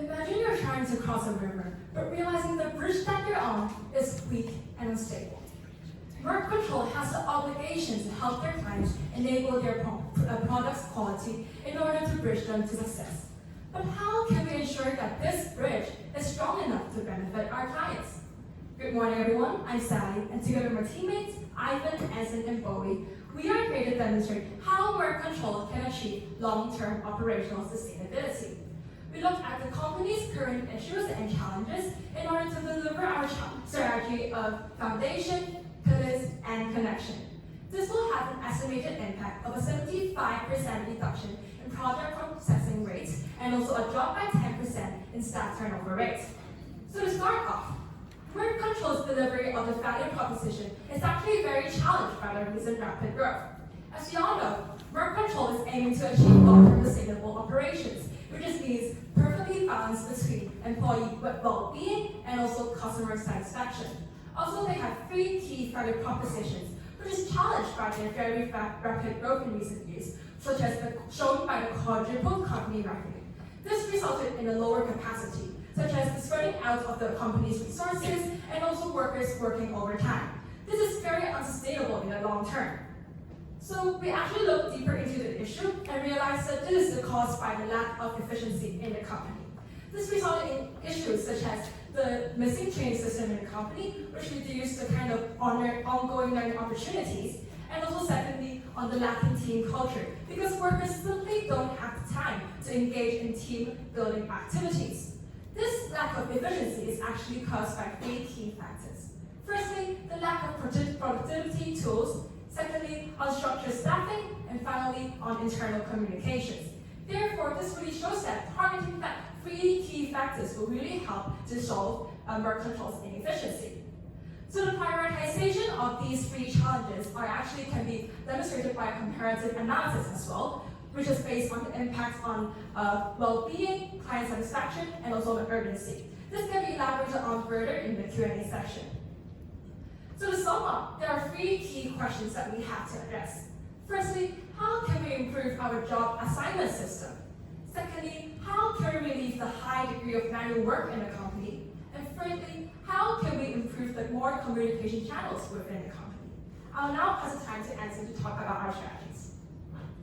Imagine you're trying to cross a river, but realizing the bridge that you're on is weak and unstable. Mertcontrol has the obligation to help their clients enable their product's quality in order to bridge them to success. But how can we ensure that this bridge is strong enough to benefit our clients? Good morning, everyone. I'm Sally, and together with my teammates, Ivan, Anson, and Bowie, we are here to demonstrate how Mertcontrol can achieve long-term operational sustainability. We looked at the company's current issues and challenges in order to deliver our strategy of foundation, pillars, and connection. This will have an estimated impact of a 75% reduction in project processing rates and also a drop by 10% in staff turnover rates. So to start off, Mertcontrol's delivery of the value proposition is actually very challenged by the recent rapid growth. As you all know, Mertcontrol is aiming to achieve long-term sustainable operations, which means perfectly balanced between employee well-being and also customer satisfaction. Also, they have 3 key value propositions, which is challenged by their very rapid growth in recent years, such as shown by the quadruple company revenue. This resulted in a lower capacity, such as the spreading out of the company's resources and also workers working overtime. This is very unsustainable in the long term. So we actually looked deeper into the issue and realized that this is caused by the lack of efficiency in the company. This resulted in issues such as the missing training system in the company, which reduced the kind of ongoing learning opportunities, and also secondly, on the lacking team culture, because workers simply don't have the time to engage in team building activities. This lack of efficiency is actually caused by 3 key factors. Firstly, the lack of productivity tools. Secondly, unstructured staffing. And finally, on internal communications. Therefore, this really shows that targeting that 3 key factors will really help to solve Mertcontrol's inefficiency. So the prioritization of these 3 challenges can be demonstrated by a comparative analysis as well, which is based on the impact on well-being, client satisfaction, and also the urgency. This can be elaborated on further in the Q&A section. So to sum up, there are 3 key questions that we have to address. Firstly, how can we improve our job assignment system? Secondly, how can we relieve the high degree of manual work in the company? And thirdly, how can we improve the more communication channels within the company? I'll now pass the time to Anson to talk about our strategies.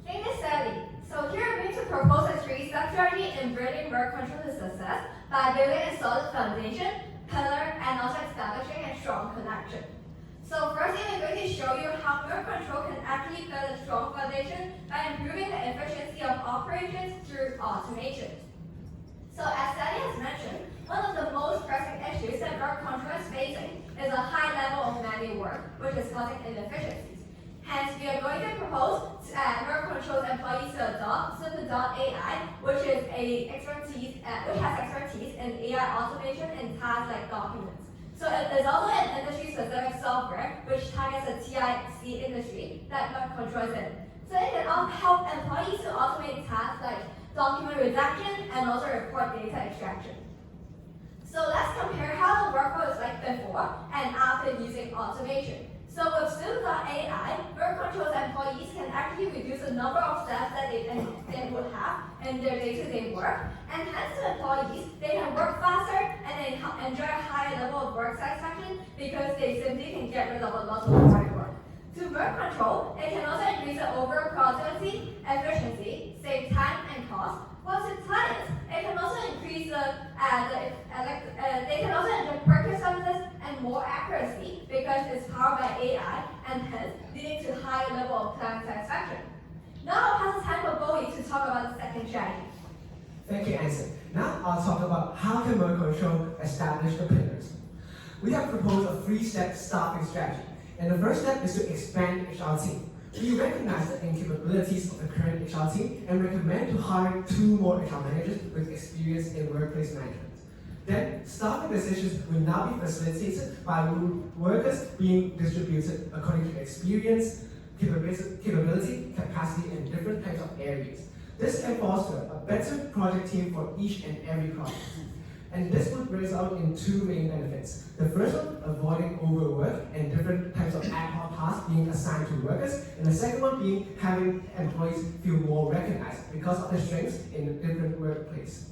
Thank you, Sally. So here I'm going to propose a 3-step strategy in bringing Mertcontrol to success by building a solid foundation, pillar, and also establishing a strong connection. So firstly, I'm going to show you how Mertcontrol can actually build a strong foundation by improving the efficiency of operations through automation. So as Sally has mentioned, one of the most pressing issues that Mertcontrol is facing is a high level of manual work, which is causing inefficiencies. Hence, we are going to propose Mertcontrol's employees to adopt AI, which has expertise in AI automation and tasks like documents. So there's also an industry-specific software which targets the TIC industry that Mertcontrol is in. So it can help employees to automate tasks like document redaction and also report data extraction. So let's compare how the workflow is like before and after using automation. So with Zoom.ai, Mertcontrol's employees can actually reduce the number of steps that they would have in their day-to-day work, and hence to employees, they can work faster and they enjoy a higher level of work satisfaction because they simply can get rid of a lot of hard work. To Mertcontrol, it can also increase the overall productivity, efficiency, save time and cost. While to clients, it can also increase they can also enjoy quicker services and more accuracy because it's powered by AI and hence leading to higher level of client satisfaction. Now I'll pass the time for Bowie to talk about the second strategy. Thank you, Anson. Now I'll talk about how can Mertcontrol establish the pillars. We have proposed a 3-step staffing strategy, and the first step is to expand HR team. We recognize the incapabilities of the current HR team and recommend to hire 2 more HR managers with experience in workplace management. Then, staffing decisions will now be facilitated by workers being distributed according to experience, capability, capacity, and different types of areas. This can foster a better project team for each and every project. And this would result in 2 main benefits. The first one, avoiding overwork and different types of ad hoc tasks being assigned to workers. And the second one being having employees feel more recognized because of their strengths in a different workplace.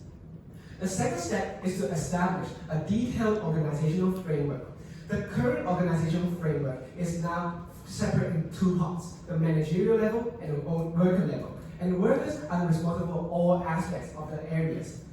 The second step is to establish a detailed organizational framework. The current organizational framework is now separate in two parts, the managerial level and the worker level. And workers are responsible for all aspects of the areas.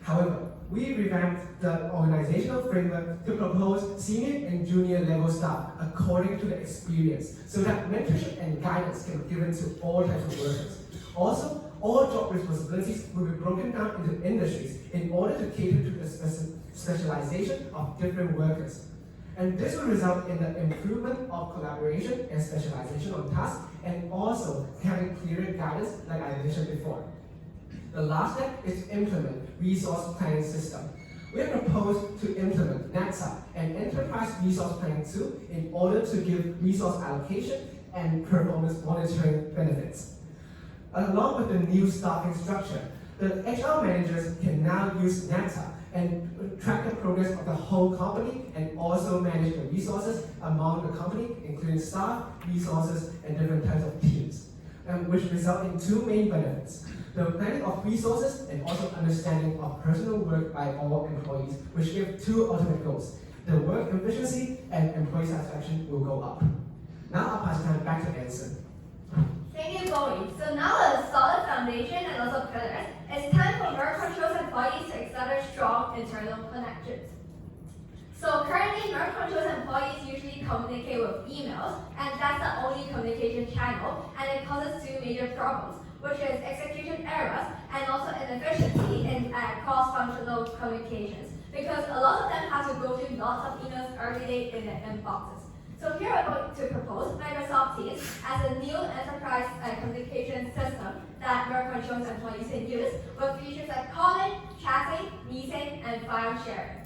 However, we revamped the organizational framework to propose senior and junior level staff according to the experience, so that mentorship and guidance can be given to all types of workers. Also, all job responsibilities will be broken down into industries in order to cater to the specialization of different workers. And this will result in the improvement of collaboration and specialization on tasks, and also having clearer guidance like I mentioned before. The last step is to implement resource planning system. We have proposed to implement NATSA and Enterprise Resource Planning tool in order to give resource allocation and performance monitoring benefits. Along with the new staffing structure, the HR managers can now use NATSA and track the progress of the whole company and also manage the resources among the company, including staff, resources, and different types of teams, which result in two main benefits. The planning of resources and also understanding of personal work by all employees, which give two ultimate goals. The work efficiency and employee satisfaction will go up. Now I'll pass the time back to Anson. Thank you, Bowie. So now with a solid foundation and also pillars, it's time for Mertcontrol's employees to establish strong internal connections. So currently, Mertcontrol's employees usually communicate with emails, and that's the only communication channel, and it causes two major problems, which is execution errors and also inefficiency in cross-functional communications, because a lot of them have to go through lots of emails every day in their inboxes. So here we're going to propose Microsoft Teams as a new enterprise communication system that Mertcontrol's employees can use with features like calling, chatting, meeting, and file sharing.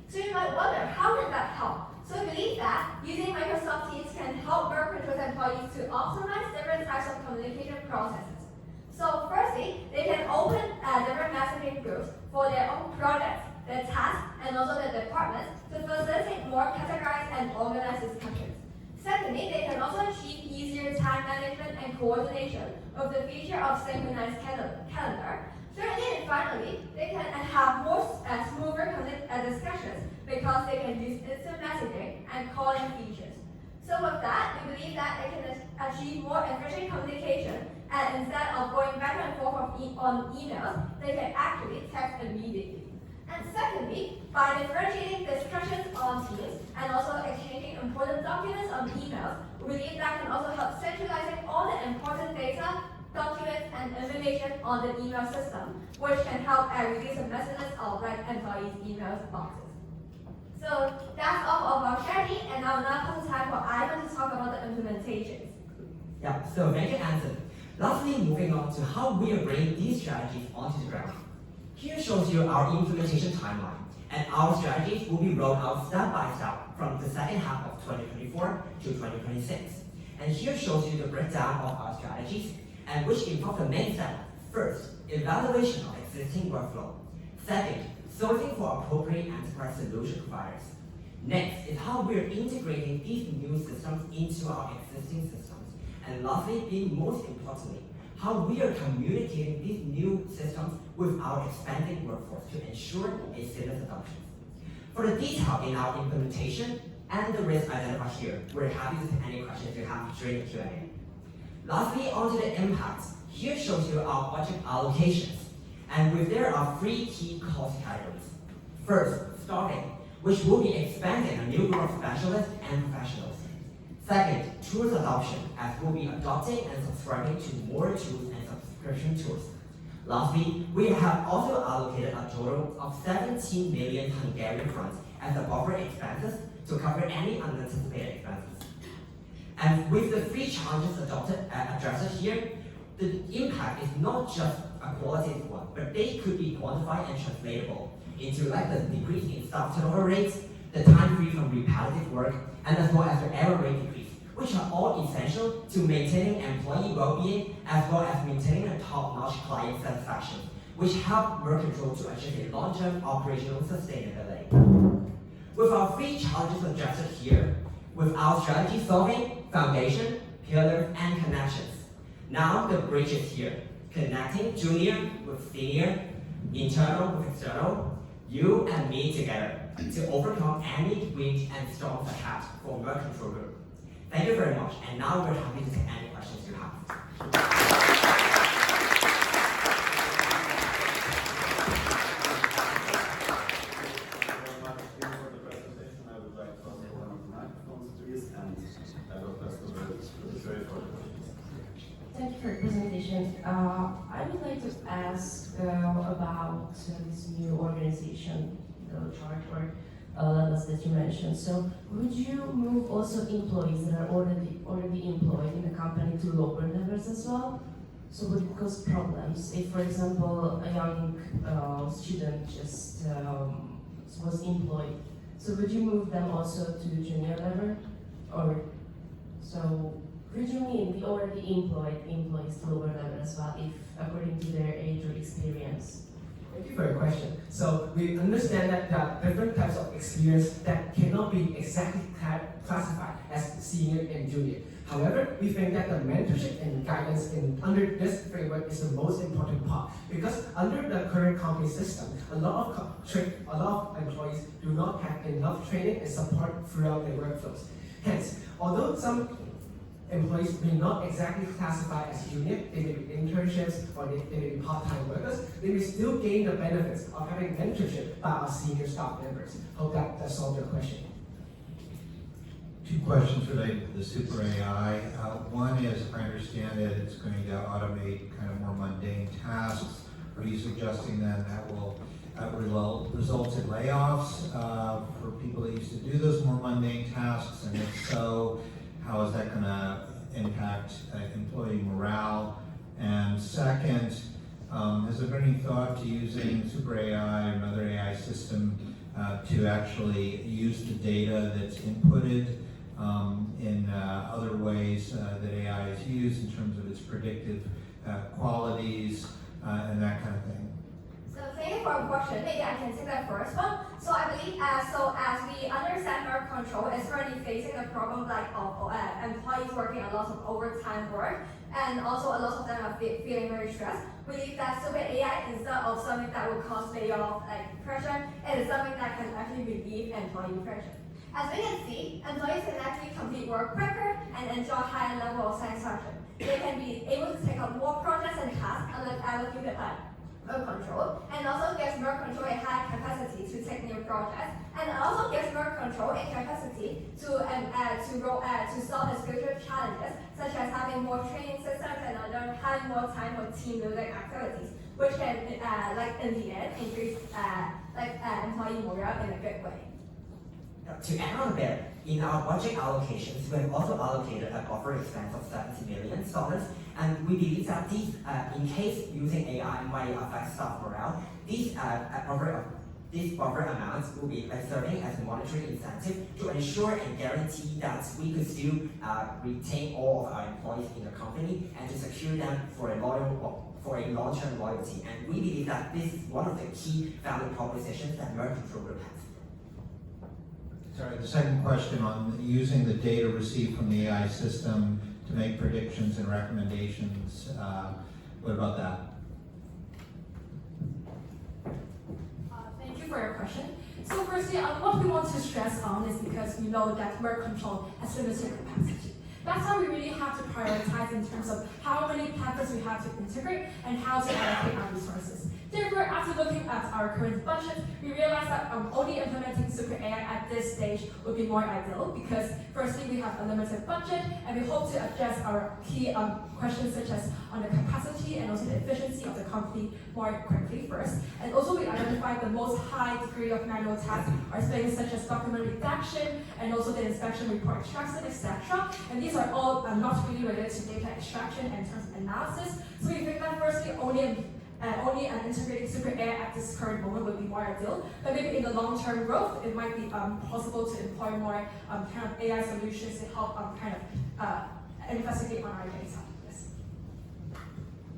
So you might wonder, how can that help? So we believe that using Microsoft Teams can help Mertcontrol's employees to optimize different types of communication processes. So firstly, they can open different messaging groups for their own projects, their tasks, and also their departments to facilitate more categorized and organized discussions. Secondly, they can also achieve easier time management and coordination with the feature of synchronized calendar. Thirdly and finally, they can have more smoother discussions because they can use instant messaging and calling features. So with that, we believe that they can achieve more efficient communication, and instead of going back and forth on emails, they can actually text immediately. And secondly, by differentiating discussions on Teams and also exchanging important documents on emails, we believe that can also help centralizing all the important data, documents, and information on the email system, which can help reduce the messiness of employees' email boxes. So that's all of our strategy, and now pass the time for Ivan to talk about the implementations. Yeah, so thank you, Anson. Lastly, moving on to how we are bringing these strategies onto the ground. Here shows you our implementation timeline, and our strategies will be rolled out step by step from the second half of 2024 to 2026. And here shows you the breakdown of our strategies, and which involve the main step. First, evaluation of existing workflow. Second, sourcing for appropriate enterprise solution providers. Next is how we are integrating these new systems into our existing systems. And lastly, being most importantly, how we are communicating these new systems with our expanding workforce to ensure a seamless adoption. For the detail in our implementation and the risk identified here, we're happy to take any questions you have during the Q&A. Lastly, onto the impacts. Here shows you our budget allocations, and with there are three key cost categories. First, staffing, which will be expanding a new group of specialists and professionals. Second, tools adoption, as we'll be adopting and subscribing to more tools and subscription tools. Lastly, we have also allocated a total of 17 million Hungarian crowns as a buffer expenses to cover any unanticipated expenses. And with the three challenges addressed here, the impact is not just a qualitative one, but they could be quantified and translatable into the decrease in staff turnover rates, the time free from repetitive work, and as well as the error rate decrease, which are all essential to maintaining employee well-being as well as maintaining a top-notch client satisfaction, which help Mertcontrol to achieve a long-term operational sustainability. With our three challenges addressed here, with our strategy solving, foundation, pillars, and connections. Now the bridge is here, connecting junior with senior internal with external, you and me together, to overcome any wind and storms ahead for Mertcontrol Group. Thank you very much, and now we're happy to take any questions you have. Thank you for your presentation. I would like to ask about this new organization, the chart or levels that you mentioned. So, would you move also employees that are already employed in the company to lower levels as well? So, would it cause problems if, for example, a young student just was employed? So, would you move them also to junior level, or so? Would you mean the already employed employees to lower level as well, if according to their age or experience? Thank you for your question. So we understand that there are different types of experience that cannot be exactly classified as senior and junior. However, we think that the mentorship and guidance under this framework is the most important part, because under the current company system, a lot of employees do not have enough training and support throughout their workflows. Hence, although some employees may not exactly classify as junior, they may be internships or they may be part-time workers, they may still gain the benefits of having mentorship by our senior staff members. Hope that solved your question. Two questions related to the super AI. One is, if I understand it, it's going to automate kind of more mundane tasks. Are you suggesting then that will result in layoffs for people that used to do those more mundane tasks? And if so, how is that going to impact employee morale? And second, has there been any thought to using super AI or another AI system to actually use the data that's inputted in other ways that AI is used in terms of its predictive qualities and that kind of thing? So thank you for your question. Maybe I can take that first one. So I believe as we understand Mertcontrol is currently facing a problem like of employees working a lot of overtime work, and also a lot of them are feeling very stressed. We believe that super AI, instead of something that will cause layoff pressure, it is something that can actually relieve employee pressure. As we can see, employees can actually complete work quicker and enjoy higher level of satisfaction. They can be able to take up more projects and tasks unlike allocated Mertcontrol, and also gives Mertcontrol a high capacity to take new projects, and also gives Mertcontrol a capacity to solve its future challenges, such as having more training systems and having more time for team building activities, which can, in the end, increase employee morale in a good way. To add on there, in our budget allocations, we have also allocated a buffer expense of $70 million, and we believe that these, in case using AI might affect staff morale, these buffer amounts will be serving as a monetary incentive to ensure and guarantee that we could still retain all of our employees in the company and to secure them for a long-term loyalty. And we believe that this is one of the key value propositions that Mertcontrol Group has. Sorry, the second question on using the data received from the AI system to make predictions and recommendations. What about that? Thank you for your question. So firstly, what we want to stress on is because we know that Mertcontrol has limited capacity. That's why we really have to prioritize in terms of how many platforms we have to integrate and how to allocate our resources. Therefore, after looking at our current budget, we realized that only implementing super AI at this stage would be more ideal because firstly, we have a limited budget and we hope to address our key questions such as on the capacity and also the efficiency of the company more quickly first. And also we identified the most high degree of manual tasks are things such as document redaction and also the inspection report extraction, etc. And these are all not really related to data extraction and terms of analysis. So we think that firstly only an integrated super AI at this current moment would be more ideal, but maybe in the long-term growth, it might be possible to employ more kind of AI solutions to help investigate on our data. Yes.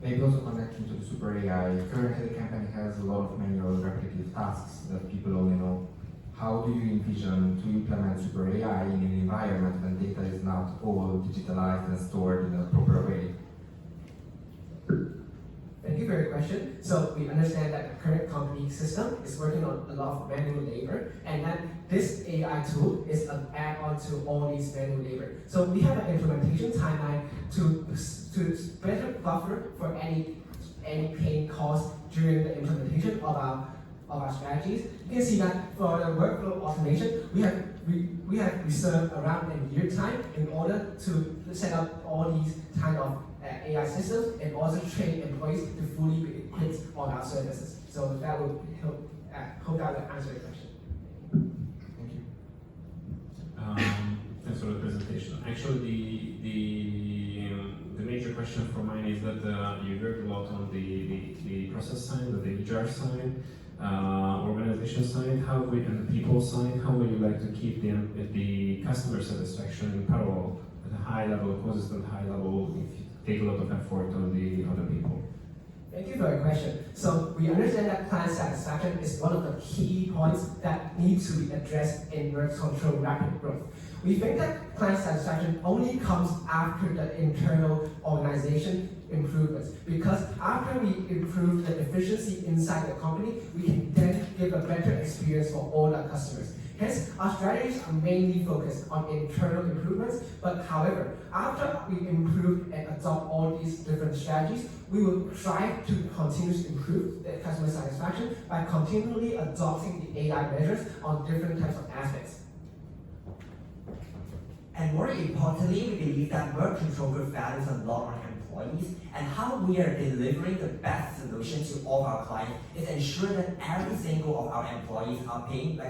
Maybe also connecting to the super AI. Currently, the company has a lot of manual repetitive tasks that people only know. How do you envision to implement super AI in an environment when data is not all digitalized and stored in a proper way? Thank you for your question. So we understand that the current company system is working on a lot of manual labor, and then this AI tool is an add-on to all these manual labor. So we have an implementation timeline to better buffer for any pain caused during the implementation of our strategies. You can see that for the workflow automation, we have reserved around a year time in order to set up all these kind of AI systems and also train employees to fully be equipped on our services. So that will help. Hope that will answer your question. Thank you. Thanks for the presentation. Actually, the major question for mine is that you worked a lot on the process side, the HR side, organization side, and people side. How would you like to keep the customer satisfaction in parallel at a high level, consistent high level, if you take a lot of effort on the other people? Thank you for your question. So we understand that client satisfaction is one of the key points that need to be addressed in Mertcontrol rapid growth. We think that client satisfaction only comes after the internal organization improvements, because after we improve the efficiency inside the company, we can then give a better experience for all our customers. Hence, our strategies are mainly focused on internal improvements, but however, after we improve and adopt all these different strategies, we will try to continuously improve the customer satisfaction by continually adopting the AI measures on different types of aspects. And more importantly, we believe that Mertcontrol Group values a lot on employees, and how we are delivering the best solution to all our clients is ensure that every single of our employees are paying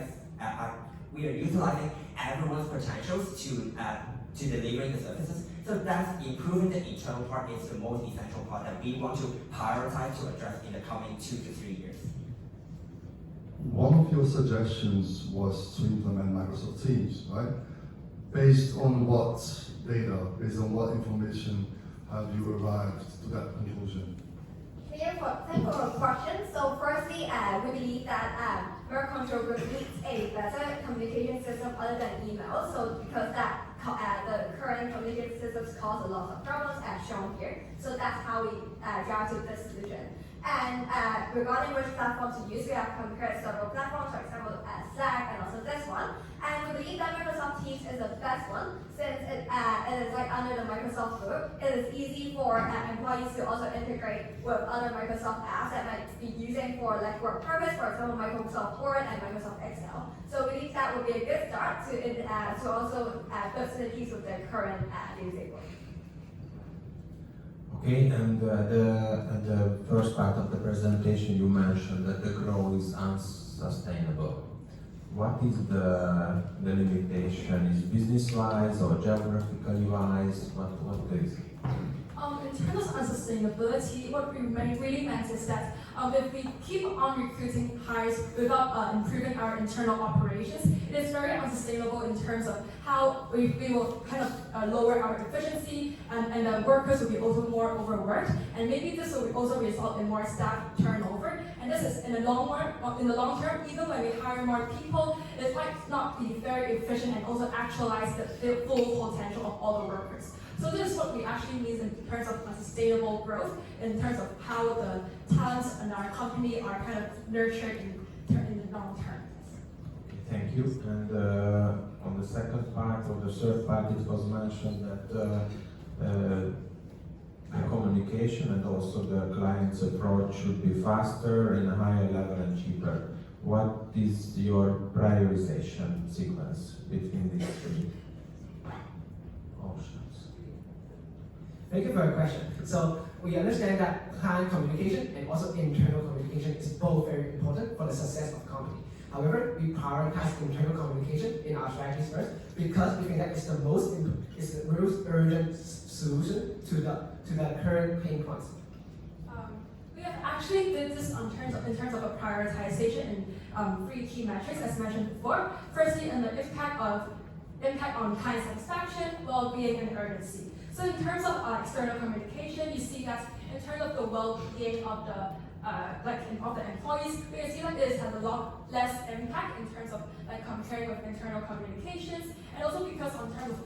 we are utilizing everyone's potentials to delivering the services. So that's improving the internal part is the most essential part that we want to prioritize to address in the coming 2 to 3 years. One of your suggestions was to implement Microsoft Teams, right? Based on what data, based on what information have you arrived to that conclusion? Thank you for the question. So firstly, we believe that Mertcontrol Group needs a better communication system other than email. So because the current communication systems cause a lot of problems as shown here. So that's how we drive to this solution. And regarding which platform to use, we have compared several platforms, for example, Slack and also this one. And we believe that Microsoft Teams is the best one since it is like under the Microsoft group. It is easy for employees to also integrate with other Microsoft apps that might be using for like work purpose, for example, Microsoft Word and Microsoft Excel. So we believe that would be a good start to also build synergies with the current day-to-day work. Okay, and the first part of the presentation you mentioned that the growth is unsustainable. What is the limitation? Is business-wise or geographically wise? What is it? In terms of unsustainability, what we really meant is that if we keep on recruiting hires without improving our internal operations, it is very unsustainable in terms of how we will kind of lower our efficiency, and the workers will be also more overworked, and maybe this will also result in more staff turnover. And this is in the long term, even when we hire more people, it might not be very efficient and also actualize the full potential of all the workers. So this is what we actually mean in terms of sustainable growth, in terms of how the talents in our company are kind of nurtured in the long term. Thank you. And on the second part or the third part, it was mentioned that the communication and also the client's approach should be faster and a higher level and cheaper. What is your prioritization sequence between these three options? Thank you for your question. So we understand that client communication and also internal communication is both very important for the success of the company. However, we prioritize internal communication in our strategies first because we think that it's the most urgent solution to the current pain points. We have actually did this in terms of a prioritization in 3 key metrics as mentioned before. Firstly, in the impact on client satisfaction, well-being, and urgency. So in terms of external communication, you see that in terms of the well-being of the of the employees, we can see that it has a lot less impact in terms of like comparing with internal communications, and also because in terms of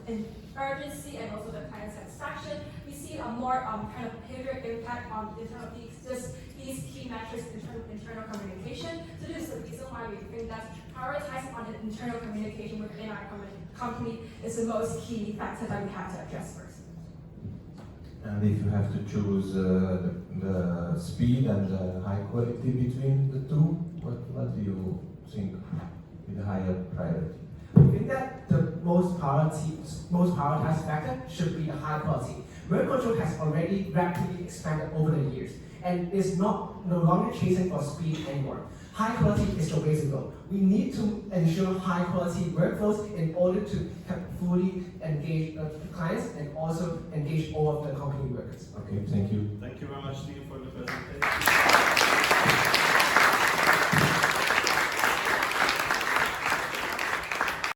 urgency and also the client satisfaction, we see a more kind of behavior impact on in terms of these key metrics in terms of internal communication. So this is the reason why we think that prioritizing on the internal communication within our company is the most key factor that we have to address first. And if you have to choose the speed and the high quality between the two, what do you think is the higher priority? We think that the most prioritized factor should be the high quality. Mertcontrol has already rapidly expanded over the years and is no longer chasing for speed anymore. High quality is the way to go. We need to ensure high quality workflows in order to fully engage the clients and also engage all of the company workers. Okay, thank you. Thank you very much, Steve, for the presentation.